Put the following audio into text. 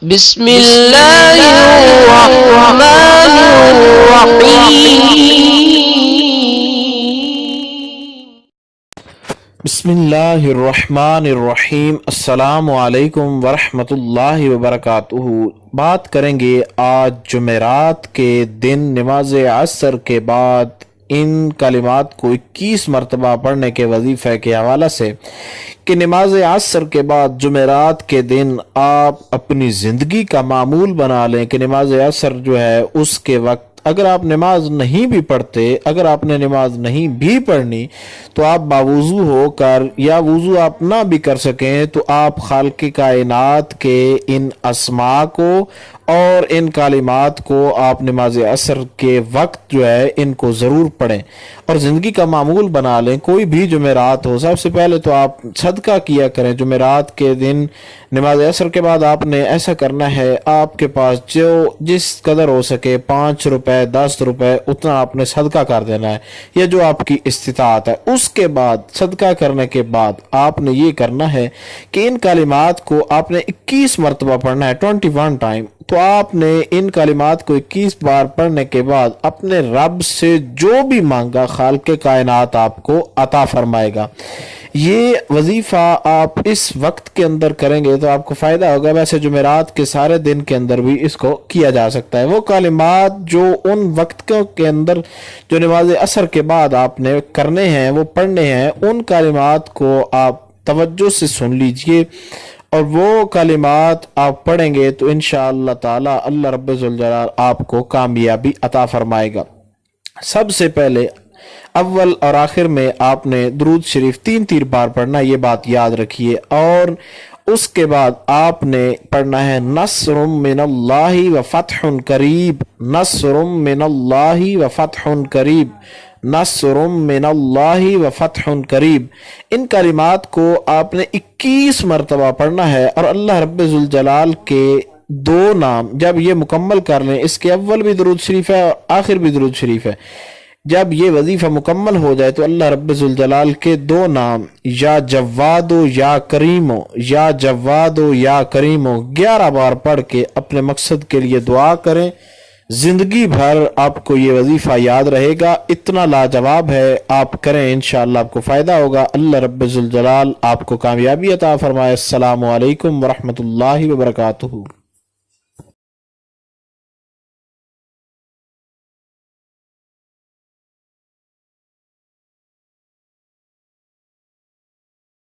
بسم اللہ الرحمن الرحیم۔ بسم اللہ الرحمن الرحیم۔ السلام علیکم ورحمۃ اللہ وبرکاتہ۔ بات کریں گے آج جمعرات کے دن نماز عصر کے بعد ان کلمات کو 21 مرتبہ پڑھنے کے وظیفے کے حوالہ سے کہ نماز عصر کے بعد جمعرات کے دن آپ اپنی زندگی کا معمول بنا لیں کہ نماز عصر جو ہے اس کے وقت اگر آپ نماز نہیں بھی پڑھتے، اگر آپ نے نماز نہیں بھی پڑھنی تو آپ باوضو ہو کر یا وضو آپ نہ بھی کر سکیں تو آپ خالق کائنات کے ان اسماء کو اور ان کلمات کو آپ نماز عصر کے وقت جو ہے ان کو ضرور پڑھیں اور زندگی کا معمول بنا لیں۔ کوئی بھی جمعرات ہو، سب سے پہلے تو آپ صدقہ کیا کریں۔ جمعرات کے دن نماز عصر کے بعد آپ نے ایسا کرنا ہے، آپ کے پاس جو جس قدر ہو سکے 5 روپے 10 روپے اتنا آپ نے صدقہ کر دینا ہے، یا جو آپ کی استطاعت ہے۔ اس کے بعد صدقہ کرنے کے بعد آپ نے یہ کرنا ہے کہ ان کلمات کو آپ نے 21 مرتبہ پڑھنا ہے، 21 ٹائم۔ تو آپ نے ان کلمات کو 21 بار پڑھنے کے بعد اپنے رب سے جو بھی مانگا خالق کائنات آپ کو عطا فرمائے گا۔ یہ وظیفہ آپ اس وقت کے اندر کریں گے تو آپ کو فائدہ ہوگا۔ ویسے جمعرات کے سارے دن کے اندر بھی اس کو کیا جا سکتا ہے۔ وہ کلمات جو ان وقتوں کے اندر جو نماز عصر کے بعد آپ نے کرنے ہیں، وہ پڑھنے ہیں، ان کلمات کو آپ توجہ سے سن لیجئے اور وہ کلمات آپ پڑھیں گے تو انشاءاللہ تعالی اللہ رب ذوالجلال آپ کو کامیابی عطا فرمائے گا۔ سب سے پہلے اول اور آخر میں آپ نے درود شریف 3 بار پڑھنا، یہ بات یاد رکھیے۔ اور اس کے بعد آپ نے پڑھنا ہے نصر من اللہ و فتح قریب، نصر من اللہ و فتح قریب، نصر من اللہ و فتح قریب۔ ان کلمات کو آپ نے 21 مرتبہ پڑھنا ہے اور اللہ رب ذوالجلال کے 2 نام جب یہ مکمل کر لیں، اس کے اول بھی درود شریف ہے اور آخر بھی درود شریف ہے، جب یہ وظیفہ مکمل ہو جائے تو اللہ رب ذوالجلال کے 2 نام یا جواد و یا کریم و یا جواد و یا کریم و 11 بار پڑھ کے اپنے مقصد کے لیے دعا کریں۔ زندگی بھر آپ کو یہ وظیفہ یاد رہے گا، اتنا لاجواب ہے، آپ کریں، انشاءاللہ آپ کو فائدہ ہوگا۔ اللہ رب ذوالجلال آپ کو کامیابی عطا فرمائے۔ السلام علیکم ورحمۃ اللہ وبرکاتہ۔